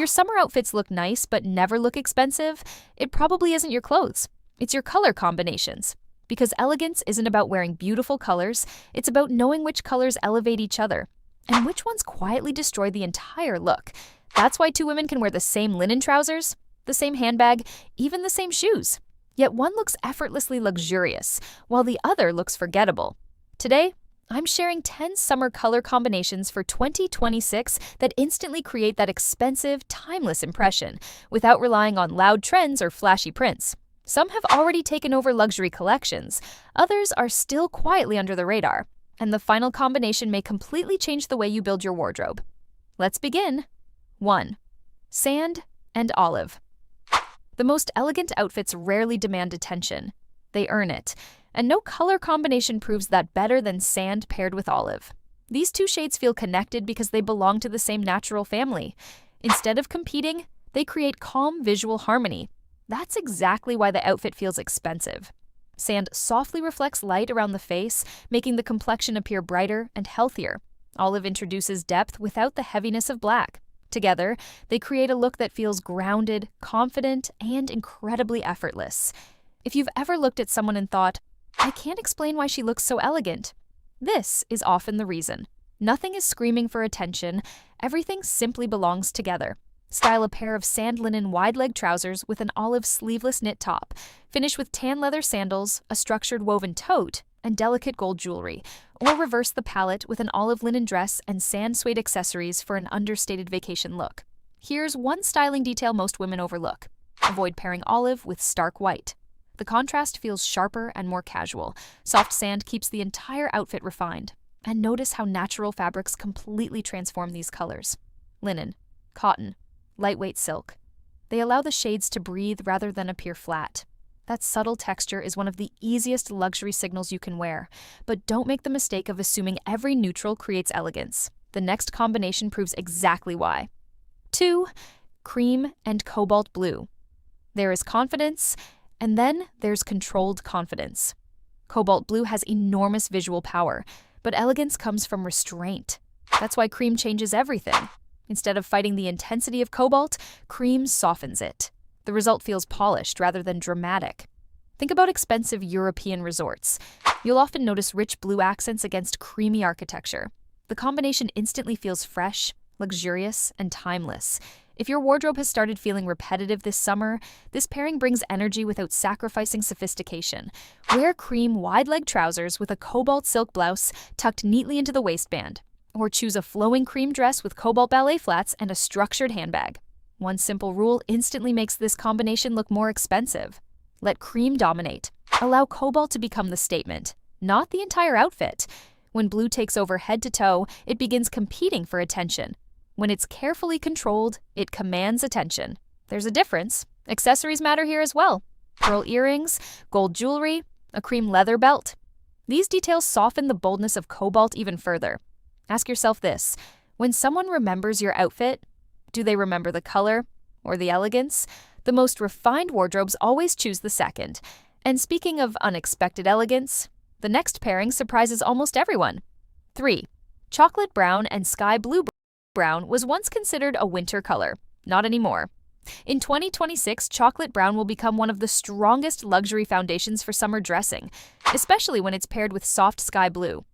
your summer outfits look nice but never look expensive, it probably isn't your clothes. It's your color combinations. Because elegance isn't about wearing beautiful colors, it's about knowing which colors elevate each other and which ones quietly destroy the entire look. That's why two women can wear the same linen trousers, the same handbag, even the same shoes. Yet one looks effortlessly luxurious, while the other looks forgettable. Today, I'm sharing 10 summer color combinations for 2026 that instantly create that expensive, timeless impression without relying on loud trends or flashy prints. Some have already taken over luxury collections, others are still quietly under the radar, and the final combination may completely change the way you build your wardrobe. Let's begin. 1. Sand and olive. The most elegant outfits rarely demand attention. They earn it, and no color combination proves that better than sand paired with olive. These two shades feel connected because they belong to the same natural family. Instead of competing, they create calm visual harmony. That's exactly why the outfit feels expensive. Sand softly reflects light around the face, making the complexion appear brighter and healthier. Olive introduces depth without the heaviness of black. Together, they create a look that feels grounded, confident, and incredibly effortless. If you've ever looked at someone and thought, "I can't explain why she looks so elegant," this is often the reason. Nothing is screaming for attention. Everything simply belongs together. Style a pair of sand linen wide-leg trousers with an olive sleeveless knit top. Finish with tan leather sandals, a structured woven tote, and delicate gold jewelry. Or reverse the palette with an olive linen dress and sand suede accessories for an understated vacation look. Here's one styling detail most women overlook. Avoid pairing olive with stark white. The contrast feels sharper and more casual. Soft sand keeps the entire outfit refined. And notice how natural fabrics completely transform these colors. Linen, cotton, lightweight silk. They allow the shades to breathe rather than appear flat. That subtle texture is one of the easiest luxury signals you can wear, but don't make the mistake of assuming every neutral creates elegance. The next combination proves exactly why. 2. Cream and cobalt blue. There is confidence, and then there's controlled confidence. Cobalt blue has enormous visual power, but elegance comes from restraint. That's why cream changes everything. Instead of fighting the intensity of cobalt, cream softens it. The result feels polished rather than dramatic. Think about expensive European resorts. You'll often notice rich blue accents against creamy architecture. The combination instantly feels fresh, luxurious, and timeless. If your wardrobe has started feeling repetitive this summer, this pairing brings energy without sacrificing sophistication. Wear cream wide-leg trousers with a cobalt silk blouse tucked neatly into the waistband. Or choose a flowing cream dress with cobalt ballet flats and a structured handbag. One simple rule instantly makes this combination look more expensive. Let cream dominate. Allow cobalt to become the statement, not the entire outfit. When blue takes over head to toe, it begins competing for attention. When it's carefully controlled, it commands attention. There's a difference. Accessories matter here as well. Pearl earrings, gold jewelry, a cream leather belt. These details soften the boldness of cobalt even further. Ask yourself this: when someone remembers your outfit, do they remember the color or the elegance? The most refined wardrobes always choose the second. And speaking of unexpected elegance, the next pairing surprises almost everyone. 3. Chocolate brown and sky blue. Brown was once considered a winter color. Not anymore. In 2026, chocolate brown will become one of the strongest luxury foundations for summer dressing, especially when it's paired with soft sky blue.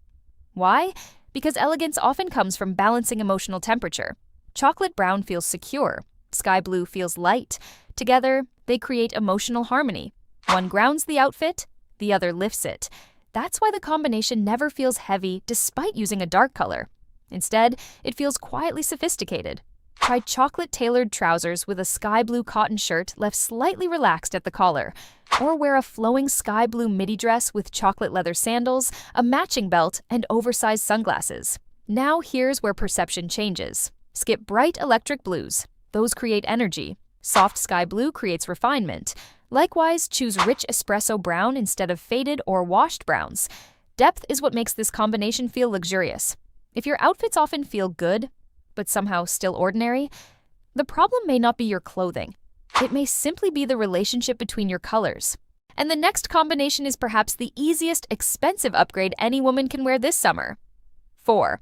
Why? Because elegance often comes from balancing emotional temperature. Chocolate brown feels secure. Sky blue feels light. Together, they create emotional harmony. One grounds the outfit, the other lifts it. That's why the combination never feels heavy despite using a dark color. Instead, it feels quietly sophisticated. Try chocolate-tailored trousers with a sky blue cotton shirt left slightly relaxed at the collar. Or wear a flowing sky blue midi dress with chocolate leather sandals, a matching belt, and oversized sunglasses. Now here's where perception changes. Skip bright electric blues. Those create energy. Soft sky blue creates refinement. Likewise, choose rich espresso brown instead of faded or washed browns. Depth is what makes this combination feel luxurious. If your outfits often feel good, but somehow still ordinary, the problem may not be your clothing. It may simply be the relationship between your colors. And the next combination is perhaps the easiest, expensive upgrade any woman can wear this summer. 4.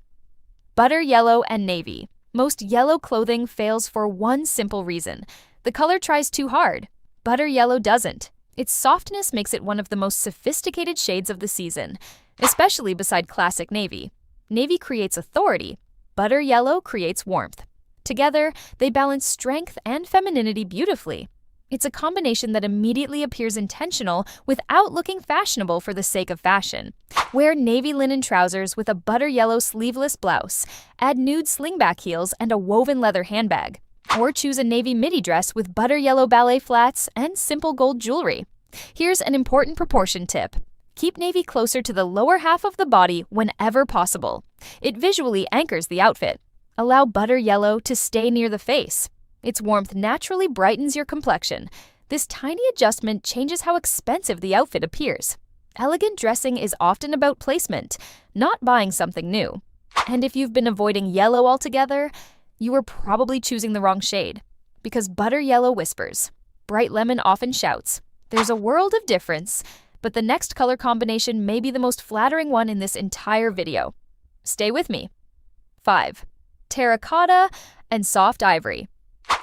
Butter yellow and navy. Most yellow clothing fails for one simple reason. The color tries too hard. Butter yellow doesn't. Its softness makes it one of the most sophisticated shades of the season, especially beside classic navy. Navy creates authority. Butter yellow creates warmth. Together, they balance strength and femininity beautifully. It's a combination that immediately appears intentional without looking fashionable for the sake of fashion. Wear navy linen trousers with a butter yellow sleeveless blouse. Add nude slingback heels and a woven leather handbag. Or choose a navy midi dress with butter yellow ballet flats and simple gold jewelry. Here's an important proportion tip. Keep navy closer to the lower half of the body whenever possible. It visually anchors the outfit. Allow butter yellow to stay near the face. Its warmth naturally brightens your complexion. This tiny adjustment changes how expensive the outfit appears. Elegant dressing is often about placement, not buying something new. And if you've been avoiding yellow altogether, you are probably choosing the wrong shade. Because butter yellow whispers, bright lemon often shouts. There's a world of difference, but the next color combination may be the most flattering one in this entire video. Stay with me. 5. Terracotta and soft ivory.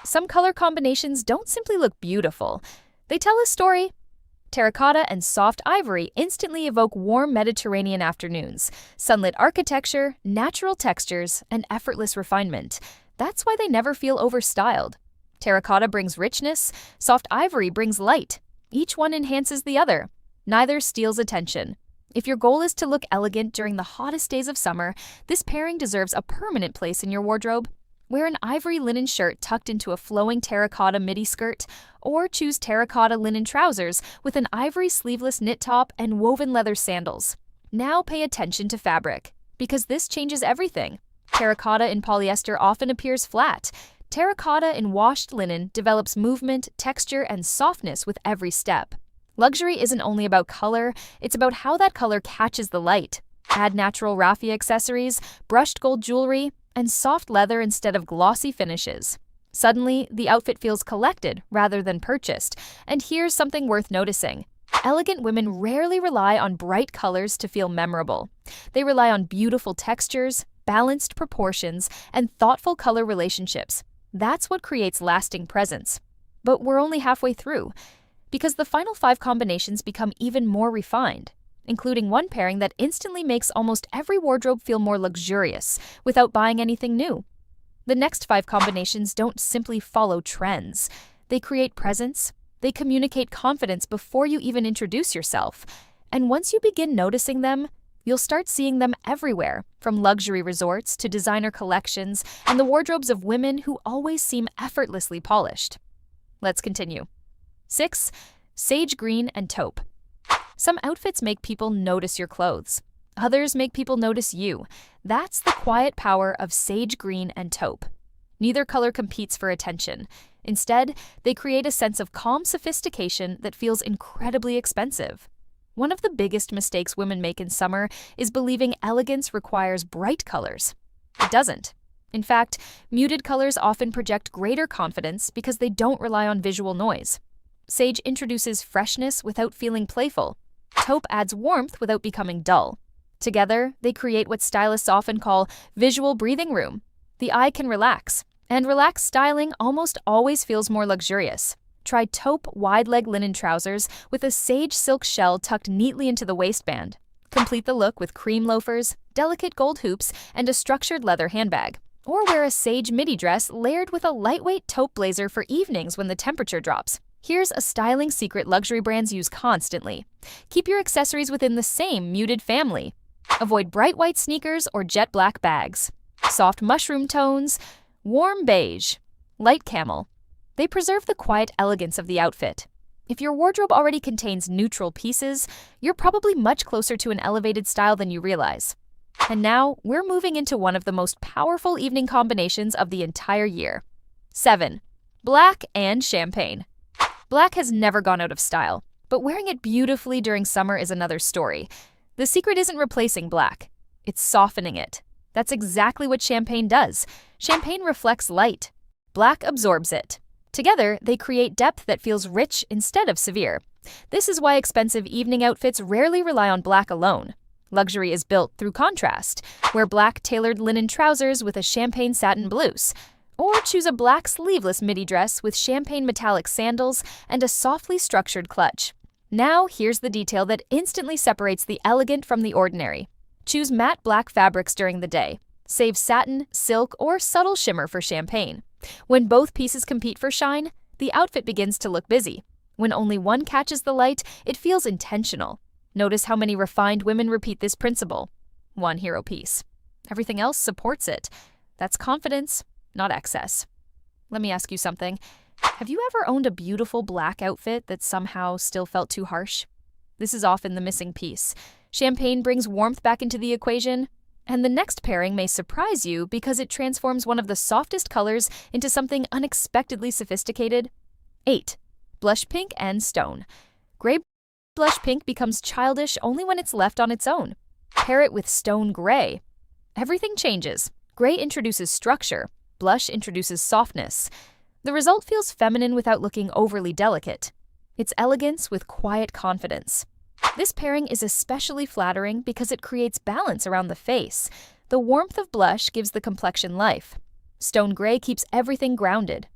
Some color combinations don't simply look beautiful. They tell a story. Terracotta and soft ivory instantly evoke warm Mediterranean afternoons, sunlit architecture, natural textures, and effortless refinement. That's why they never feel overstyled. Terracotta brings richness, soft ivory brings light. Each one enhances the other. Neither steals attention. If your goal is to look elegant during the hottest days of summer, this pairing deserves a permanent place in your wardrobe. Wear an ivory linen shirt tucked into a flowing terracotta midi skirt, or choose terracotta linen trousers with an ivory sleeveless knit top and woven leather sandals. Now pay attention to fabric, because this changes everything. Terracotta in polyester often appears flat. Terracotta in washed linen develops movement, texture, and softness with every step. Luxury isn't only about color, it's about how that color catches the light. Add natural raffia accessories, brushed gold jewelry, and soft leather instead of glossy finishes. Suddenly, the outfit feels collected rather than purchased. And here's something worth noticing. Elegant women rarely rely on bright colors to feel memorable. They rely on beautiful textures, balanced proportions, and thoughtful color relationships. That's what creates lasting presence. But we're only halfway through, because the final 5 combinations become even more refined, including one pairing that instantly makes almost every wardrobe feel more luxurious without buying anything new. The next 5 combinations don't simply follow trends. They create presence. They communicate confidence before you even introduce yourself. And once you begin noticing them, you'll start seeing them everywhere, from luxury resorts to designer collections and the wardrobes of women who always seem effortlessly polished. Let's continue. 6. Sage green and taupe. Some outfits make people notice your clothes. Others make people notice you. That's the quiet power of sage green and taupe. Neither color competes for attention. Instead, they create a sense of calm sophistication that feels incredibly expensive. One of the biggest mistakes women make in summer is believing elegance requires bright colors. It doesn't. In fact, muted colors often project greater confidence because they don't rely on visual noise. Sage introduces freshness without feeling playful. Taupe adds warmth without becoming dull. Together, they create what stylists often call visual breathing room. The eye can relax, and relaxed styling almost always feels more luxurious. Try taupe wide-leg linen trousers with a sage silk shell tucked neatly into the waistband. Complete the look with cream loafers, delicate gold hoops, and a structured leather handbag. Or wear a sage midi dress layered with a lightweight taupe blazer for evenings when the temperature drops. Here's a styling secret luxury brands use constantly. Keep your accessories within the same muted family. Avoid bright white sneakers or jet black bags. Soft mushroom tones, warm beige, light camel. They preserve the quiet elegance of the outfit. If your wardrobe already contains neutral pieces, you're probably much closer to an elevated style than you realize. And now, we're moving into one of the most powerful evening combinations of the entire year. 7. Black and champagne. Black has never gone out of style, but wearing it beautifully during summer is another story. The secret isn't replacing black, it's softening it. That's exactly what champagne does. Champagne reflects light. Black absorbs it. Together, they create depth that feels rich instead of severe. This is why expensive evening outfits rarely rely on black alone. Luxury is built through contrast. Wear black tailored linen trousers with a champagne satin blouse. Or choose a black sleeveless midi dress with champagne metallic sandals and a softly structured clutch. Now, here's the detail that instantly separates the elegant from the ordinary. Choose matte black fabrics during the day. Save satin, silk, or subtle shimmer for champagne. When both pieces compete for shine, the outfit begins to look busy. When only one catches the light, it feels intentional. Notice how many refined women repeat this principle. One hero piece. Everything else supports it. That's confidence, not excess. Let me ask you something. Have you ever owned a beautiful black outfit that somehow still felt too harsh? This is often the missing piece. Champagne brings warmth back into the equation, and the next pairing may surprise you because it transforms one of the softest colors into something unexpectedly sophisticated. 8. Blush pink and stone. Gray blush pink becomes childish only when it's left on its own. Pair it with stone gray. Everything changes. Gray introduces structure. Blush introduces softness. The result feels feminine without looking overly delicate. It's elegance with quiet confidence. This pairing is especially flattering because it creates balance around the face. The warmth of blush gives the complexion life. Stone gray keeps everything grounded.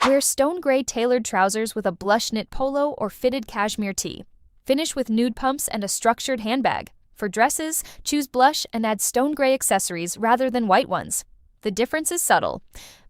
Wear stone gray tailored trousers with a blush knit polo or fitted cashmere tee. Finish with nude pumps and a structured handbag. For dresses, choose blush and add stone gray accessories rather than white ones. The difference is subtle,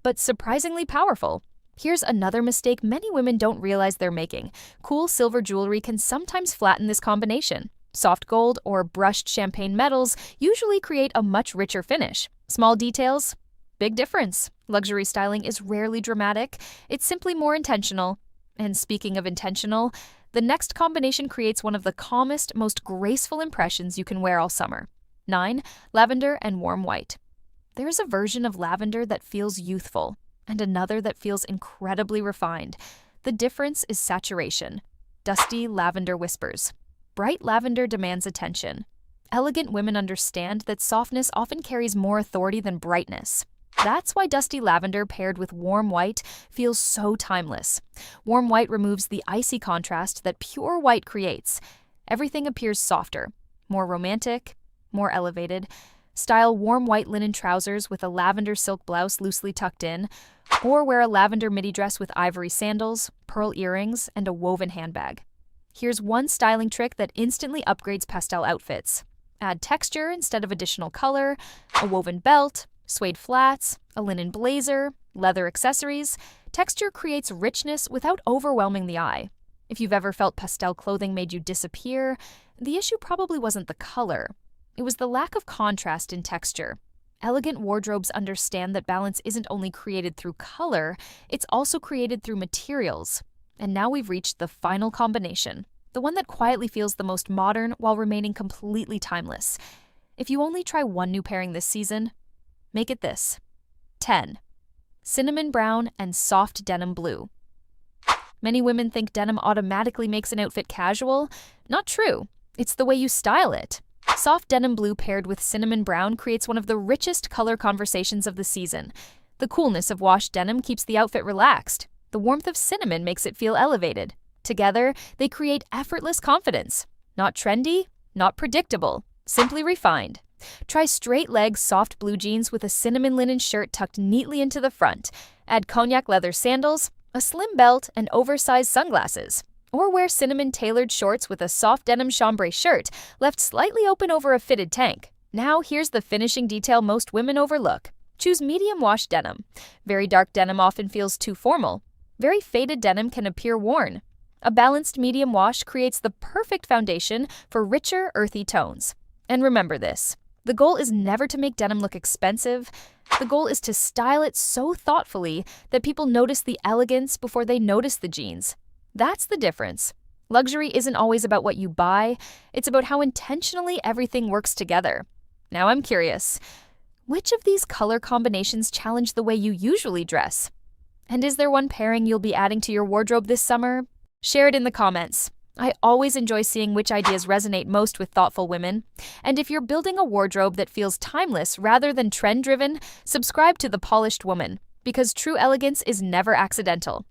but surprisingly powerful. Here's another mistake many women don't realize they're making. Cool silver jewelry can sometimes flatten this combination. Soft gold or brushed champagne metals usually create a much richer finish. Small details, big difference. Luxury styling is rarely dramatic. It's simply more intentional. And speaking of intentional, the next combination creates one of the calmest, most graceful impressions you can wear all summer. 9. Lavender and warm white. There's a version of lavender that feels youthful, and another that feels incredibly refined. The difference is saturation. Dusty lavender whispers. Bright lavender demands attention. Elegant women understand that softness often carries more authority than brightness. That's why dusty lavender paired with warm white feels so timeless. Warm white removes the icy contrast that pure white creates. Everything appears softer, more romantic, more elevated. Style warm white linen trousers with a lavender silk blouse loosely tucked in, or wear a lavender midi dress with ivory sandals, pearl earrings, and a woven handbag. Here's one styling trick that instantly upgrades pastel outfits. Add texture instead of additional color, a woven belt, suede flats, a linen blazer, leather accessories. Texture creates richness without overwhelming the eye. If you've ever felt pastel clothing made you disappear, the issue probably wasn't the color. It was the lack of contrast in texture. Elegant wardrobes understand that balance isn't only created through color, it's also created through materials. And now we've reached the final combination, the one that quietly feels the most modern while remaining completely timeless. If you only try one new pairing this season, make it this. 10. Cinnamon brown and soft denim blue. Many women think denim automatically makes an outfit casual. Not true. It's the way you style it. Soft denim blue paired with cinnamon brown creates one of the richest color conversations of the season. The coolness of washed denim keeps the outfit relaxed. The warmth of cinnamon makes it feel elevated. Together, they create effortless confidence. Not trendy, not predictable, simply refined. Try straight-leg soft blue jeans with a cinnamon linen shirt tucked neatly into the front. Add cognac leather sandals, a slim belt, and oversized sunglasses. Or wear cinnamon-tailored shorts with a soft denim chambray shirt left slightly open over a fitted tank. Now here's the finishing detail most women overlook. Choose medium wash denim. Very dark denim often feels too formal. Very faded denim can appear worn. A balanced medium wash creates the perfect foundation for richer, earthy tones. And remember this, the goal is never to make denim look expensive. The goal is to style it so thoughtfully that people notice the elegance before they notice the jeans. That's the difference. Luxury isn't always about what you buy, it's about how intentionally everything works together. Now I'm curious, which of these color combinations challenge the way you usually dress? And is there one pairing you'll be adding to your wardrobe this summer? Share it in the comments. I always enjoy seeing which ideas resonate most with thoughtful women. And if you're building a wardrobe that feels timeless rather than trend-driven, subscribe to The Polished Woman, because true elegance is never accidental.